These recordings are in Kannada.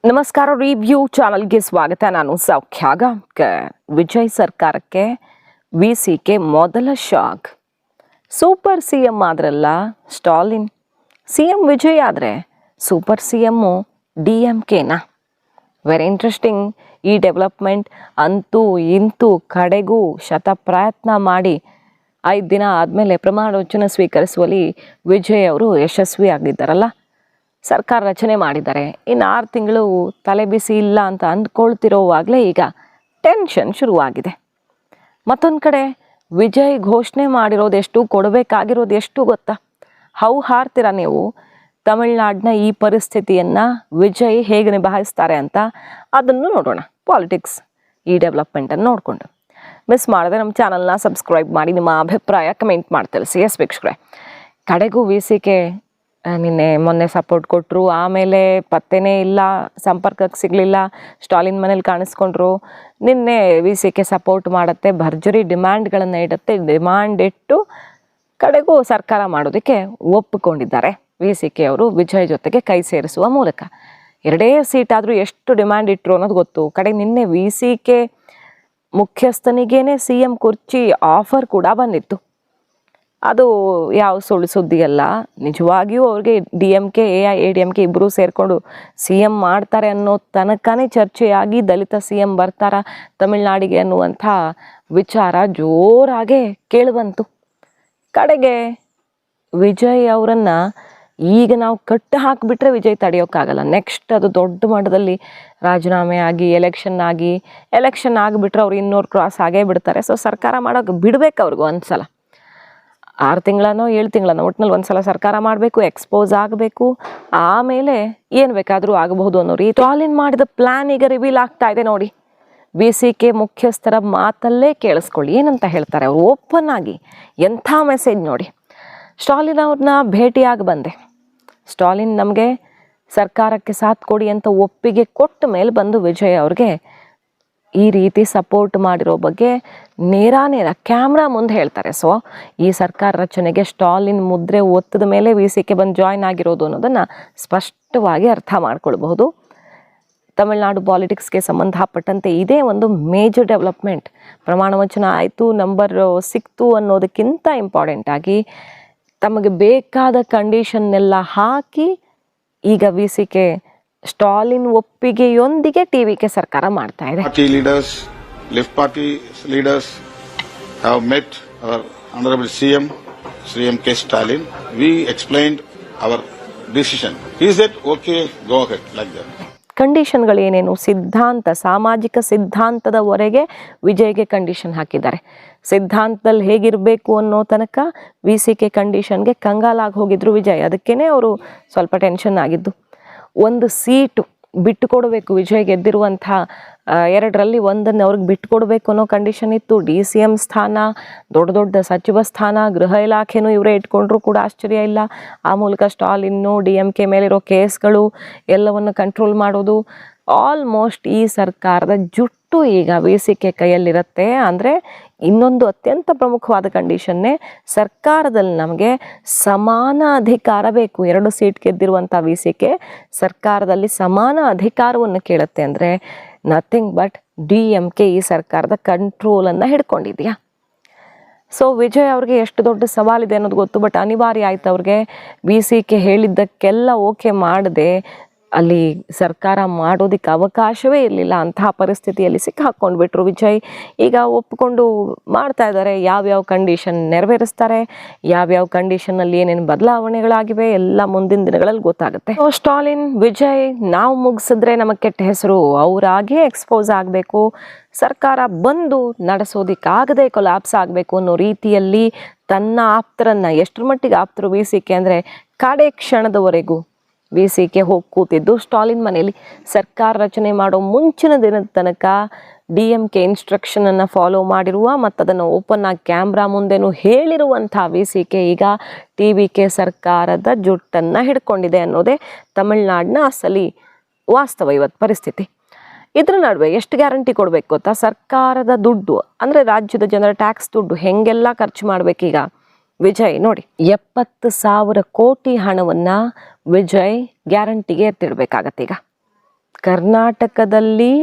ನಮಸ್ಕಾರ. ರಿವ್ಯೂ ಚಾನಲ್ಗೆ ಸ್ವಾಗತ. ನಾನು ಸೌಖ್ಯ ಗಾಂವ್ಕರ್. ವಿಜಯ್ ಸರ್ಕಾರಕ್ಕೆ ವಿಸಿಕೆ ಮೊದಲ ಶಾಕ್. ಸೂಪರ್ ಸಿಎಂ ಆದ್ರಲ್ಲ ಸ್ಟಾಲಿನ್. ಸಿಎಂ ವಿಜಯ್ ಆದರೆ ಸೂಪರ್ ಸಿಎಮ್ಮು DMKನಾ? ವೆರಿ ಇಂಟ್ರೆಸ್ಟಿಂಗ್ ಈ ಡೆವಲಪ್ಮೆಂಟ್. ಅಂತೂ ಇಂತೂ ಕಡೆಗೂ ಶತಪ್ರಯತ್ನ ಮಾಡಿ 5 ದಿನ ಆದಮೇಲೆ ಪ್ರಮಾಣ ವಚನ ಸ್ವೀಕರಿಸುವಲ್ಲಿ ವಿಜಯ್ ಅವರು ಯಶಸ್ವಿಯಾಗಿದ್ದಾರಲ್ಲ. ಸರ್ಕಾರ ರಚನೆ ಮಾಡಿದ್ದಾರೆ. ಇನ್ನು 6 ತಿಂಗಳು ತಲೆ ಬಿಸಿ ಇಲ್ಲ ಅಂತ ಅಂದ್ಕೊಳ್ತಿರೋವಾಗಲೇ ಈಗ ಟೆನ್ಷನ್ ಶುರುವಾಗಿದೆ. ಮತ್ತೊಂದು ಕಡೆ ವಿಜಯ್ ಘೋಷಣೆ ಮಾಡಿರೋದು ಎಷ್ಟು, ಕೊಡಬೇಕಾಗಿರೋದು ಎಷ್ಟು ಗೊತ್ತಾ? ಹಾರ್ತೀರಾ ನೀವು? ತಮಿಳ್ನಾಡಿನ ಈ ಪರಿಸ್ಥಿತಿಯನ್ನು ವಿಜಯ್ ಹೇಗೆ ನಿಭಾಯಿಸ್ತಾರೆ ಅಂತ ಅದನ್ನು ನೋಡೋಣ. ಪಾಲಿಟಿಕ್ಸ್ ಈ ಡೆವಲಪ್ಮೆಂಟನ್ನು ನೋಡಿಕೊಂಡು ಮಿಸ್ ಮಾಡಿದ್ರೆ ನಮ್ಮ ಚಾನಲ್ನ ಸಬ್ಸ್ಕ್ರೈಬ್ ಮಾಡಿ ನಿಮ್ಮ ಅಭಿಪ್ರಾಯ ಕಮೆಂಟ್ ಮಾಡಿ ತಿಳಿಸಿ. ಎಸ್ ವೀಕ್ಷಕರೇ, ಕಡೆಗೂ ವಿಸಿಕೆ ಮೊನ್ನೆ ಸಪೋರ್ಟ್ ಕೊಟ್ಟರು, ಆಮೇಲೆ ಪತ್ತೆನೇ ಇಲ್ಲ, ಸಂಪರ್ಕಕ್ಕೆ ಸಿಗಲಿಲ್ಲ, ಸ್ಟಾಲಿನ್ ಮನೇಲಿ ಕಾಣಿಸ್ಕೊಂಡ್ರು. ನಿನ್ನೆ ವಿಸಿಕೆ ಸಪೋರ್ಟ್ ಮಾಡುತ್ತೆ, ಭರ್ಜರಿ ಡಿಮ್ಯಾಂಡ್ಗಳನ್ನು ಇಡುತ್ತೆ. ಡಿಮ್ಯಾಂಡ್ ಇಟ್ಟು ಕಡೆಗೂ ಸರ್ಕಾರ ಮಾಡೋದಕ್ಕೆ ಒಪ್ಪಿಕೊಂಡಿದ್ದಾರೆ ವಿಸಿಕೆ ಅವರು ವಿಜಯ್ ಜೊತೆಗೆ ಕೈ ಸೇರಿಸುವ ಮೂಲಕ. 2 ಸೀಟಾದರೂ ಎಷ್ಟು ಡಿಮ್ಯಾಂಡ್ ಇಟ್ಟರು ಅನ್ನೋದು ಗೊತ್ತು. ಕಡೆ ನಿನ್ನೆ ವಿಸಿಕೆ ಮುಖ್ಯಸ್ಥನಿಗೇನೆ CM ಕುರ್ಚಿ ಆಫರ್ ಕೂಡ ಬಂದಿತ್ತು. ಅದು ಯಾವ ಸುಳ್ಳು ಸುದ್ದಿ ಅಲ್ಲ, ನಿಜವಾಗಿಯೂ ಅವ್ರಿಗೆ DMK AIADMK ಇಬ್ಬರೂ ಸೇರಿಕೊಂಡು CM ಮಾಡ್ತಾರೆ ಅನ್ನೋ ತನಕನೇ ಚರ್ಚೆಯಾಗಿ ದಲಿತ CM ಬರ್ತಾರ ತಮಿಳ್ನಾಡಿಗೆ ಅನ್ನುವಂಥ ವಿಚಾರ ಜೋರಾಗೆ ಕೇಳಿಬಂತು. ಕಡೆಗೆ ವಿಜಯ್ ಅವರನ್ನು ಈಗ ನಾವು ಕಟ್ಟು ಹಾಕಿಬಿಟ್ರೆ ವಿಜಯ್ ತಡೆಯೋಕ್ಕಾಗಲ್ಲ. ನೆಕ್ಸ್ಟ್ ಅದು ದೊಡ್ಡ ಮಟ್ಟದಲ್ಲಿ ರಾಜೀನಾಮೆ ಆಗಿ ಎಲೆಕ್ಷನ್ ಆಗಿಬಿಟ್ರೆ ಅವ್ರು 200 ಕ್ರಾಸ್ ಆಗೇ ಬಿಡ್ತಾರೆ. ಸೊ ಸರ್ಕಾರ ಮಾಡೋಕೆ ಬಿಡಬೇಕು ಅವ್ರಿಗೂ ಒಂದ್ಸಲ. 6 ತಿಂಗಳನೋ 7 ತಿಂಗಳನೋ ಒಟ್ಟಿನಲ್ಲಿ ಒಂದ್ಸಲ ಸರ್ಕಾರ ಮಾಡಬೇಕು, ಎಕ್ಸ್ಪೋಸ್ ಆಗಬೇಕು, ಆಮೇಲೆ ಏನು ಬೇಕಾದರೂ ಆಗಬಹುದು ಅನ್ನೋ ರೀತಿ ಸ್ಟಾಲಿನ್ ಮಾಡಿದ ಪ್ಲ್ಯಾನ್ ಈಗ ರಿವೀಲ್ ಆಗ್ತಾ ಇದೆ ನೋಡಿ. ವಿಸಿಕೆ ಮುಖ್ಯಸ್ಥರ ಮಾತಲ್ಲೇ ಕೇಳಿಸ್ಕೊಳ್ಳಿ ಏನಂತ ಹೇಳ್ತಾರೆ ಅವರು ಓಪನ್ ಆಗಿ. ಎಂಥ ಮೆಸೇಜ್ ನೋಡಿ. ಸ್ಟಾಲಿನ್ ಅವ್ರನ್ನ ಭೇಟಿಯಾಗಿ ಬಂದೆ. ಸ್ಟಾಲಿನ್ ನಮಗೆ ಸರ್ಕಾರಕ್ಕೆ ಸಾಥ್ ಕೊಡಿ ಅಂತ ಒಪ್ಪಿಗೆ ಕೊಟ್ಟ ಮೇಲೆ ಬಂದು ವಿಜಯ್ ಅವ್ರಿಗೆ ಈ ರೀತಿ ಸಪೋರ್ಟ್ ಮಾಡಿರೋ ಬಗ್ಗೆ ನೇರ ಕ್ಯಾಮ್ರಾ ಮುಂದೆ ಹೇಳ್ತಾರೆ. ಸೊ ಈ ಸರ್ಕಾರ ರಚನೆಗೆ ಸ್ಟಾಲಿನ್ ಮುದ್ರೆ ಒತ್ತದ ಮೇಲೆ ವಿಸಿಕೆ ಬಂದು ಜಾಯ್ನ್ ಆಗಿರೋದು ಅನ್ನೋದನ್ನು ಸ್ಪಷ್ಟವಾಗಿ ಅರ್ಥ ಮಾಡ್ಕೊಳ್ಬಹುದು. ತಮಿಳ್ನಾಡು ಪಾಲಿಟಿಕ್ಸ್ಗೆ ಸಂಬಂಧಪಟ್ಟಂತೆ ಇದೇ ಒಂದು ಮೇಜರ್ ಡೆವಲಪ್ಮೆಂಟ್. ಪ್ರಮಾಣ ವಚನ ಆಯಿತು, ನಂಬರ್ ಸಿಕ್ತು ಅನ್ನೋದಕ್ಕಿಂತ ಇಂಪಾರ್ಟೆಂಟ್ ಆಗಿ ತಮಗೆ ಬೇಕಾದ ಕಂಡೀಷನ್ನೆಲ್ಲ ಹಾಕಿ ಈಗ ವಿಸಿಕೆ ಸ್ಟಾಲಿನ್ ಒಪ್ಪಿಗೆಯೊಂದಿಗೆ TVK ಸರ್ಕಾರ ಮಾಡ್ತಾ ಇದೆ. Left party leaders have met our honorable CM, Sri M.K. Stalin. We explained our decision. He said, okay, go ahead, like that. ಕಂಡೀಷನ್ಗಳೇನೇನು, ಸಿದ್ಧಾಂತ, ಸಾಮಾಜಿಕ ಸಿದ್ಧಾಂತದವರೆಗೆ ವಿಜಯ್ಗೆ ಕಂಡೀಷನ್ ಹಾಕಿದ್ದಾರೆ. ಸಿದ್ಧಾಂತದಲ್ಲಿ ಹೇಗಿರಬೇಕು ಅನ್ನೋ ತನಕ ವಿಸಿಕೆ ಕಂಡೀಷನ್ಗೆ ಕಂಗಾಲಾಗಿ ಹೋಗಿದ್ರು ವಿಜಯ್. ಅದಕ್ಕೇ ಅವರು ಸ್ವಲ್ಪ ಟೆನ್ಷನ್ ಆಗಿದ್ದು. 1 ಸೀಟು ಬಿಟ್ಟು ಕೊಡಬೇಕು, ವಿಜಯ್ ಗೆದ್ದಿರುವಂಥ 2ರಲ್ಲಿ 1 ಅವ್ರಿಗೆ ಬಿಟ್ಟು ಕೊಡಬೇಕು ಅನ್ನೋ ಕಂಡೀಷನ್ ಇತ್ತು. DCM ಸ್ಥಾನ, ದೊಡ್ಡ ಸಚಿವ ಸ್ಥಾನ, ಗೃಹ ಇಲಾಖೆನೂ ಇವರೇ ಇಟ್ಕೊಂಡ್ರು ಕೂಡ ಆಶ್ಚರ್ಯ ಇಲ್ಲ. ಆ ಮೂಲಕ ಸ್ಟಾಲಿನ್ನು DMK ಮೇಲಿರೋ ಕೇಸ್ಗಳು ಎಲ್ಲವನ್ನು ಕಂಟ್ರೋಲ್ ಮಾಡೋದು. ಆಲ್ಮೋಸ್ಟ್ ಈ ಸರ್ಕಾರದ ಜುಟ್ಟು ಈಗ ವಿಸಿಕೆ ಕೈಯಲ್ಲಿರುತ್ತೆ. ಅಂದರೆ ಇನ್ನೊಂದು ಅತ್ಯಂತ ಪ್ರಮುಖವಾದ ಕಂಡೀಷನ್ನೇ ಸರ್ಕಾರದಲ್ಲಿ ನಮಗೆ ಸಮಾನ ಅಧಿಕಾರ ಬೇಕು. 2 ಸೀಟ್ ಗೆದ್ದಿರುವಂಥ ವಿಸಿಕೆ ಸರ್ಕಾರದಲ್ಲಿ ಸಮಾನ ಅಧಿಕಾರವನ್ನು ಕೇಳುತ್ತೆ. ಅಂದರೆ ನಥಿಂಗ್ ಬಟ್ DMK ಈ ಸರ್ಕಾರದ ಕಂಟ್ರೋಲನ್ನು ಹಿಡ್ಕೊಂಡಿದೆಯಾ. ಸೊ ವಿಜಯ್ ಅವ್ರಿಗೆ ಎಷ್ಟು ದೊಡ್ಡ ಸವಾಲಿದೆ ಅನ್ನೋದು ಗೊತ್ತು. ಬಟ್ ಅನಿವಾರ್ಯ ಆಯ್ತು ಅವ್ರಿಗೆ. ವಿಸಿಕೆ ಹೇಳಿದ್ದಕ್ಕೆಲ್ಲ ಓಕೆ ಮಾಡದೆ ಅಲ್ಲಿ ಸರ್ಕಾರ ಮಾಡೋದಕ್ಕೆ ಅವಕಾಶವೇ ಇರಲಿಲ್ಲ. ಅಂತಹ ಪರಿಸ್ಥಿತಿಯಲ್ಲಿ ಸಿಕ್ಕಾಕೊಂಡ್ಬಿಟ್ರು ವಿಜಯ್. ಈಗ ಒಪ್ಪಿಕೊಂಡು ಮಾಡ್ತಾ ಇದ್ದಾರೆ. ಯಾವ್ಯಾವ ಕಂಡೀಷನ್ ನೆರವೇರಿಸ್ತಾರೆ, ಯಾವ್ಯಾವ ಕಂಡೀಷನ್ನಲ್ಲಿ ಏನೇನು ಬದಲಾವಣೆಗಳಾಗಿವೆ ಎಲ್ಲ ಮುಂದಿನ ದಿನಗಳಲ್ಲಿ ಗೊತ್ತಾಗುತ್ತೆ. ಸ್ಟಾಲಿನ್ ವಿಜಯ್ ನಾವು ಮುಗಿಸಿದ್ರೆ ನಮಗೆ ಕೆಟ್ಟ ಹೆಸರು, ಅವರಾಗೇ ಎಕ್ಸ್ಪೋಸ್ ಆಗಬೇಕು, ಸರ್ಕಾರ ಬಂದು ನಡೆಸೋದಕ್ಕಾಗದೆ ಕೊಲಾಪ್ಸ್ ಆಗಬೇಕು ಅನ್ನೋ ರೀತಿಯಲ್ಲಿ ತನ್ನ ಆಪ್ತರನ್ನು, ಎಷ್ಟರ ಮಟ್ಟಿಗೆ ಆಪ್ತರು ವಿಸಿಕೆ ಅಂದರೆ ಕಡೆ ಕ್ಷಣದವರೆಗೂ ವಿಸಿಕೆ ಹೋಗಿ ಕೂತಿದ್ದು ಸ್ಟಾಲಿನ್ ಮನೆಯಲ್ಲಿ. ಸರ್ಕಾರ ರಚನೆ ಮಾಡೋ ಮುಂಚಿನ ದಿನದ ತನಕ DMK ಇನ್ಸ್ಟ್ರಕ್ಷನನ್ನು ಫಾಲೋ ಮಾಡಿರುವ ಮತ್ತು ಅದನ್ನು ಓಪನ್ ಆಗಿ ಕ್ಯಾಮ್ರಾ ಮುಂದೆನೂ ಹೇಳಿರುವಂಥ ವಿಸಿಕೆ ಈಗ TVK ಸರ್ಕಾರದ ಜುಟ್ಟನ್ನು ಹಿಡ್ಕೊಂಡಿದೆ ಅನ್ನೋದೇ ತಮಿಳ್ನಾಡಿನ ಅಸಲಿ ವಾಸ್ತವ ಇವತ್ತು ಪರಿಸ್ಥಿತಿ. ಇದರ ನಡುವೆ ಎಷ್ಟು ಗ್ಯಾರಂಟಿ ಕೊಡಬೇಕು ಗೊತ್ತಾ? ಸರ್ಕಾರದ ದುಡ್ಡು ಅಂದರೆ ರಾಜ್ಯದ ಜನರ ಟ್ಯಾಕ್ಸ್ ದುಡ್ಡು ಹೆಂಗೆಲ್ಲ ಖರ್ಚು ಮಾಡಬೇಕೀಗ ವಿಜಯ್ ನೋಡಿ. 70,000 ಕೋಟಿ ಹಣವನ್ನು ವಿಜಯ್ ಗ್ಯಾರಂಟಿಗೆ ಎತ್ತಿಡಬೇಕಾಗತ್ತೆ. ಈಗ ಕರ್ನಾಟಕದಲ್ಲಿ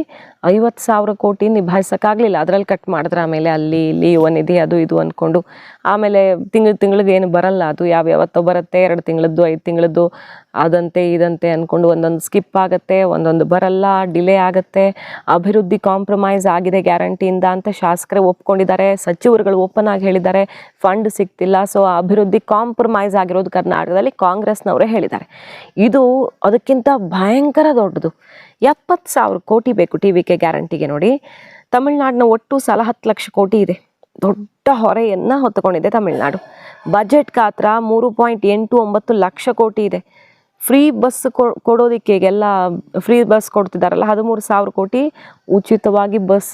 50,000 ಕೋಟಿ ನಿಭಾಯಿಸೋಕ್ಕಾಗಲಿಲ್ಲ. ಅದರಲ್ಲಿ ಕಟ್ ಮಾಡಿದ್ರೆ ಆಮೇಲೆ ಅಲ್ಲಿ ಇಲ್ಲಿ ಯುವ ನಿಧಿ ಅದು ಇದು ಅಂದ್ಕೊಂಡು ಆಮೇಲೆ ತಿಂಗಳಿಗೆ ಏನು ಬರಲ್ಲ, ಅದು ಯಾವತ್ತೋ ಬರುತ್ತೆ, 2 ತಿಂಗಳದ್ದು 5 ತಿಂಗಳದ್ದು ಅದಂತೆ ಇದಂತೆ ಅಂದ್ಕೊಂಡು ಒಂದೊಂದು ಸ್ಕಿಪ್ ಆಗುತ್ತೆ, ಒಂದೊಂದು ಬರಲ್ಲ, ಡಿಲೇ ಆಗುತ್ತೆ. ಅಭಿವೃದ್ಧಿ ಕಾಂಪ್ರಮೈಸ್ ಆಗಿದೆ ಗ್ಯಾರಂಟಿಯಿಂದ ಅಂತ ಶಾಸಕರೇ ಒಪ್ಕೊಂಡಿದ್ದಾರೆ, ಸಚಿವರುಗಳು ಓಪನ್ ಆಗಿ ಹೇಳಿದ್ದಾರೆ. ಫಂಡ್ ಸಿಗ್ತಿಲ್ಲ, ಸೊ ಅಭಿವೃದ್ಧಿ ಕಾಂಪ್ರಮೈಸ್ ಆಗಿರೋದು ಕರ್ನಾಟಕದಲ್ಲಿ ಕಾಂಗ್ರೆಸ್ನವರೇ ಹೇಳಿದ್ದಾರೆ. ಇದು ಅದಕ್ಕಿಂತ ಭಯಂಕರ ದೊಡ್ಡದು. 70,000 ಕೋಟಿ ಬೇಕು TVK ಗ್ಯಾರಂಟಿಗೆ. ನೋಡಿ, ತಮಿಳುನಾಡಿನ ಒಟ್ಟು ಸಾಲ 10 ಲಕ್ಷ ಕೋಟಿ ಇದೆ. ದೊಡ್ಡ ಹೊರೆಯನ್ನು ಹೊತ್ತುಕೊಂಡಿದೆ ತಮಿಳುನಾಡು. ಬಜೆಟ್ ಗಾತ್ರ 3.89 ಲಕ್ಷ ಕೋಟಿ ಇದೆ. ಫ್ರೀ ಬಸ್ ಕೊಡೋದಕ್ಕೆ, ಈಗೆಲ್ಲ ಫ್ರೀ ಬಸ್ ಕೊಡ್ತಿದ್ದಾರಲ್ಲ, 13,000 ಕೋಟಿ ಉಚಿತವಾಗಿ ಬಸ್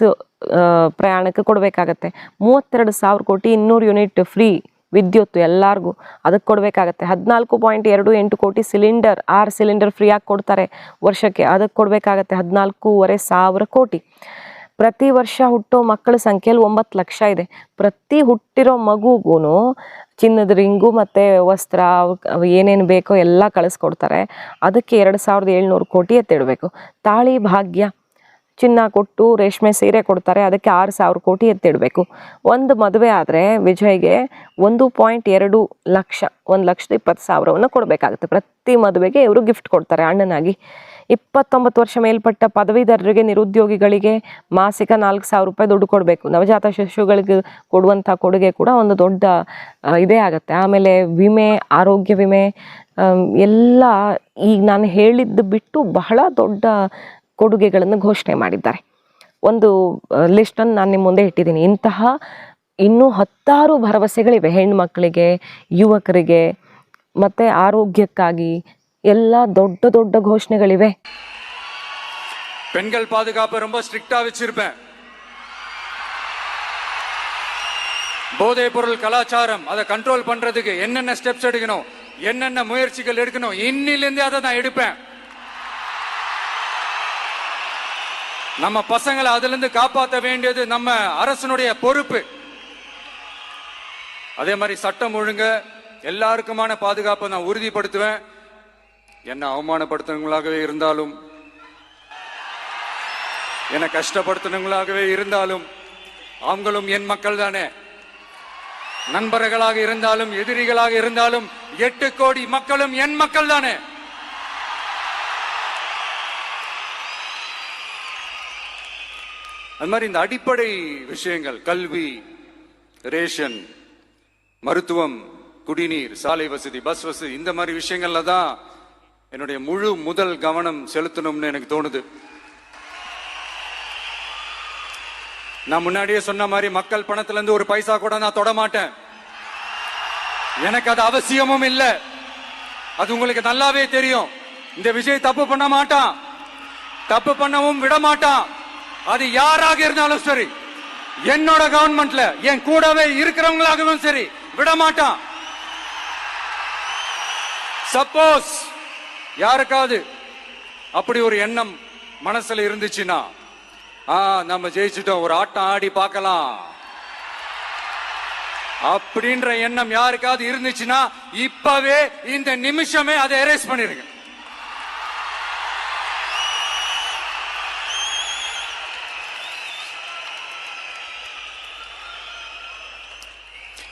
ಪ್ರಯಾಣಕ್ಕೆ ಕೊಡಬೇಕಾಗತ್ತೆ. 32,000 ಕೋಟಿ 200 ಯೂನಿಟ್ ಫ್ರೀ ವಿದ್ಯುತ್ ಎಲ್ಲರಿಗೂ, ಅದಕ್ಕೆ ಕೊಡಬೇಕಾಗತ್ತೆ. 14.28 ಕೋಟಿ ಸಿಲಿಂಡರ್, 6 ಸಿಲಿಂಡರ್ ಫ್ರೀಯಾಗಿ ಕೊಡ್ತಾರೆ ವರ್ಷಕ್ಕೆ, ಅದಕ್ಕೆ ಕೊಡಬೇಕಾಗತ್ತೆ 14,500 ಕೋಟಿ. ಪ್ರತಿ ವರ್ಷ ಹುಟ್ಟೋ ಮಕ್ಕಳ ಸಂಖ್ಯೆಯಲ್ಲಿ 9 ಲಕ್ಷ ಇದೆ. ಪ್ರತಿ ಹುಟ್ಟಿರೋ ಮಗುಗೂ ಚಿನ್ನದ ರಿಂಗು ಮತ್ತು ವಸ್ತ್ರ ಏನೇನು ಬೇಕೋ ಎಲ್ಲ ಕಳಿಸ್ಕೊಡ್ತಾರೆ. ಅದಕ್ಕೆ 2,700 ಕೋಟಿ ಎತ್ತಿಡಬೇಕು. ತಾಳಿ ಭಾಗ್ಯ, ಚಿನ್ನ ಕೊಟ್ಟು ರೇಷ್ಮೆ ಸೀರೆ ಕೊಡ್ತಾರೆ, ಅದಕ್ಕೆ 6,000 ಕೋಟಿ ಎತ್ತಿಡಬೇಕು. ಒಂದು ಮದುವೆ ಆದರೆ ವಿಜಯ್ಗೆ 1.2 ಲಕ್ಷ, 1,20,000 ಕೊಡಬೇಕಾಗುತ್ತೆ. ಪ್ರತಿ ಮದುವೆಗೆ ಇವರು ಗಿಫ್ಟ್ ಕೊಡ್ತಾರೆ ಅಣ್ಣನಾಗಿ. 29 ವರ್ಷ ಮೇಲ್ಪಟ್ಟ ಪದವೀಧರರಿಗೆ, ನಿರುದ್ಯೋಗಿಗಳಿಗೆ ಮಾಸಿಕ 4,000 ರೂಪಾಯಿ ದುಡ್ಡು ಕೊಡಬೇಕು. ನವಜಾತ ಶಿಶುಗಳಿಗೆ ಕೊಡುವಂಥ ಕೊಡುಗೆ ಕೂಡ ಒಂದು ದೊಡ್ಡ ಇದೇ ಆಗುತ್ತೆ. ಆಮೇಲೆ ವಿಮೆ, ಆರೋಗ್ಯ ವಿಮೆ ಎಲ್ಲ ಈಗ ನಾನು ಹೇಳಿದ್ದು ಬಿಟ್ಟು ಬಹಳ ದೊಡ್ಡ ಕೊಡುಗೆಗಳನ್ನು ಘೋಷಣೆ ಮಾಡಿದ್ದಾರೆ. ಒಂದು ಲಿಸ್ಟನ್ನು ನಾನು ನಿಮ್ಮ ಮುಂದೆ ಇಟ್ಟಿದ್ದೀನಿ. ಇಂತಹ ಇನ್ನೂ 10 ಭರವಸೆಗಳಿವೆ ಹೆಣ್ಮಕ್ಳಿಗೆ, ಯುವಕರಿಗೆ ಮತ್ತು ಆರೋಗ್ಯಕ್ಕಾಗಿ ಎಲ್ಲ ದೊಡ್ಡ ದೊಡ್ಡ ಘೋಷಣೆಗಳಿವೆ. பெண்கள் பாதுகாப்பு ரொம்ப ஸ்ட்ரிக்டா வச்சிருப்பேன். போதைப் பொருள் கலாச்சாரம் அதை கண்ட்ரோல் பண்றதுக்கு என்னென்ன ஸ்டெப்ஸ் எடுக்கணும், என்னென்ன முயற்சிகள் எடுக்கணும், இன்னிலிருந்து அதை நான் எடுப்பேன். நம்ம பசங்களை அதுல இருந்து காப்பாற்ற வேண்டியது நம்ம அரசனுடைய பொறுப்பு. அதே மாதிரி சட்டம் ஒழுங்கு எல்லாருக்குமான பாதுகாப்பை நான் உறுதிப்படுத்துவேன். என்ன அவமானப்படுத்துறவங்களாகவே இருந்தாலும், என்ன கஷ்டப்படுத்துறவங்களாகவே இருந்தாலும், அவங்களும் என் மக்கள் தானே. நண்பர்களாக இருந்தாலும் எதிரிகளாக இருந்தாலும் 8 கோடி மக்களும் என் மக்கள் தானே. அது மாதிரி இந்த அடிப்படை விஷயங்கள், கல்வி, ரேஷன், மருத்துவம், குடிநீர், சாலை வசதி, பஸ் வசதி, இந்த மாதிரி விஷயங்கள்ல தான் என்னுடைய முழு முதல் கவனம் செலுத்தணும்னு எனக்கு தோணுது. நான் முன்னாடியே சொன்ன மாதிரி மக்கள் பணத்துல இருந்து ஒரு பைசா கூட நான் தொட மாட்டேன். எனக்கு அது அவசியமும் இல்லை. அது உங்களுக்கு நல்லாவே தெரியும். இந்த விஜய் தப்பு பண்ண மாட்டான், தப்பு பண்ணவும் விட மாட்டான். அது யாராக இருந்தாலும் சரி, என்னோட கவர்மெண்ட்ல என் கூடவே இருக்கிறவங்களாகவும் சரி, விட மாட்டான். சப்போஸ் யாருக்காவது அப்படி ஒரு எண்ணம் மனசுல இருந்துச்சுன்னா, நம்ம ஜெயிச்சுட்டோம், ஒரு ஆட்டம் ஆடி பார்க்கலாம் அப்படின்ற எண்ணம் யாருக்காவது இருந்துச்சுன்னா இப்பவே இந்த நிமிஷமே அதை எரேஸ் பண்ணிருங்க.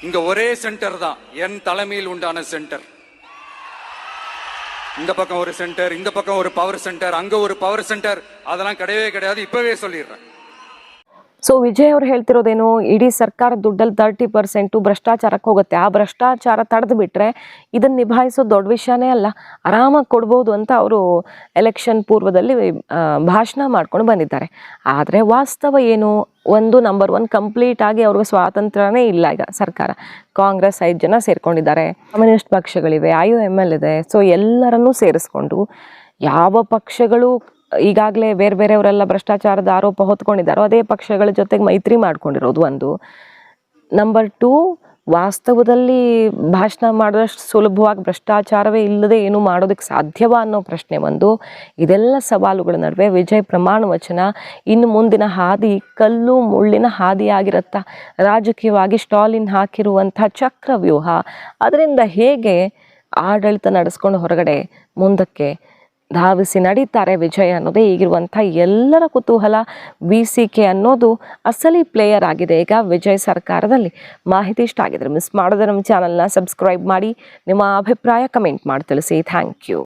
இங்க ஒரே சென்டர் தான், என் தலைமையில் உண்டான சென்டர். இந்த பக்கம் ஒரு சென்டர், இந்த பக்கம் ஒரு பவர் சென்டர், அங்க ஒரு பவர் சென்டர், அதெல்லாம் கிடையவே கிடையாது. இப்பவே சொல்லிடுறேன். ಸೊ ವಿಜಯ್ ಅವರು ಹೇಳ್ತಿರೋದೇನು, ಇಡೀ ಸರ್ಕಾರ ದುಡ್ಡಲ್ಲಿ 30% ಭ್ರಷ್ಟಾಚಾರಕ್ಕೆ ಹೋಗುತ್ತೆ. ಆ ಭ್ರಷ್ಟಾಚಾರ ತಡೆದು ಬಿಟ್ರೆ ಇದನ್ನು ನಿಭಾಯಿಸೋ ದೊಡ್ಡ ವಿಷಯನೇ ಅಲ್ಲ, ಆರಾಮಾಗಿ ಕೊಡ್ಬೋದು ಅಂತ ಅವರು ಎಲೆಕ್ಷನ್ ಪೂರ್ವದಲ್ಲಿ ಭಾಷಣ ಮಾಡ್ಕೊಂಡು ಬಂದಿದ್ದಾರೆ. ಆದರೆ ವಾಸ್ತವ ಏನು, ನಂಬರ್ 1 ಕಂಪ್ಲೀಟ್ ಆಗಿ ಅವ್ರಿಗೆ ಸ್ವಾತಂತ್ರ್ಯನೇ ಇಲ್ಲ. ಈಗ ಸರ್ಕಾರ ಕಾಂಗ್ರೆಸ್ 5 ಜನ ಸೇರ್ಕೊಂಡಿದ್ದಾರೆ, ಕಮ್ಯುನಿಸ್ಟ್ ಪಕ್ಷಗಳಿವೆ, IUML ಇದೆ. ಸೊ ಎಲ್ಲರನ್ನೂ ಸೇರಿಸ್ಕೊಂಡು ಯಾವ ಪಕ್ಷಗಳು ಈಗಾಗಲೇ ಬೇರೆ ಬೇರೆಯವರೆಲ್ಲ ಭ್ರಷ್ಟಾಚಾರದ ಆರೋಪ ಹೊತ್ಕೊಂಡಿದ್ದಾರೋ ಅದೇ ಪಕ್ಷಗಳ ಜೊತೆಗೆ ಮೈತ್ರಿ ಮಾಡ್ಕೊಂಡಿರೋದು ಒಂದು. ನಂಬರ್ 2, ವಾಸ್ತವದಲ್ಲಿ ಭಾಷಣ ಮಾಡೋಷ್ಟು ಸುಲಭವಾಗಿ ಭ್ರಷ್ಟಾಚಾರವೇ ಇಲ್ಲದೆ ಏನು ಮಾಡೋದಕ್ಕೆ ಸಾಧ್ಯವಾ ಅನ್ನೋ ಪ್ರಶ್ನೆ ಒಂದು. ಇದೆಲ್ಲ ಸವಾಲುಗಳ ನಡುವೆ ವಿಜಯ್ ಪ್ರಮಾಣ ವಚನ ಇನ್ನು ಮುಂದಿನ ಹಾದಿ ಕಲ್ಲು ಮುಳ್ಳಿನ ಹಾದಿಯಾಗಿರುತ್ತಾ, ರಾಜಕೀಯವಾಗಿ ಸ್ಟಾಲಿನ್ ಹಾಕಿರುವಂಥ ಚಕ್ರವ್ಯೂಹ, ಅದರಿಂದ ಹೇಗೆ ಆಡಳಿತ ನಡೆಸ್ಕೊಂಡು ಹೊರಗಡೆ ಮುಂದಕ್ಕೆ ಧಾವಿಸಿ ನಡೀತಾರೆ ವಿಜಯ್ ಅನ್ನೋದೇ ಈಗಿರುವಂಥ ಎಲ್ಲರ ಕುತೂಹಲ. VCK ಅನ್ನೋದು ಅಸಲಿ ಪ್ಲೇಯರ್ ಆಗಿದೆ ಈಗ ವಿಜಯ್ ಸರ್ಕಾರದಲ್ಲಿ. ಮಾಹಿತಿ ಇಷ್ಟ ಆಗಿದ್ರೆ ಮಿಸ್ ಮಾಡದೆ ನಮ್ಮ ಚಾನಲ್ನ ಸಬ್ಸ್ಕ್ರೈಬ್ ಮಾಡಿ, ನಿಮ್ಮ ಅಭಿಪ್ರಾಯ ಕಮೆಂಟ್ ಮಾಡಿ ತಿಳಿಸಿ. Thank you.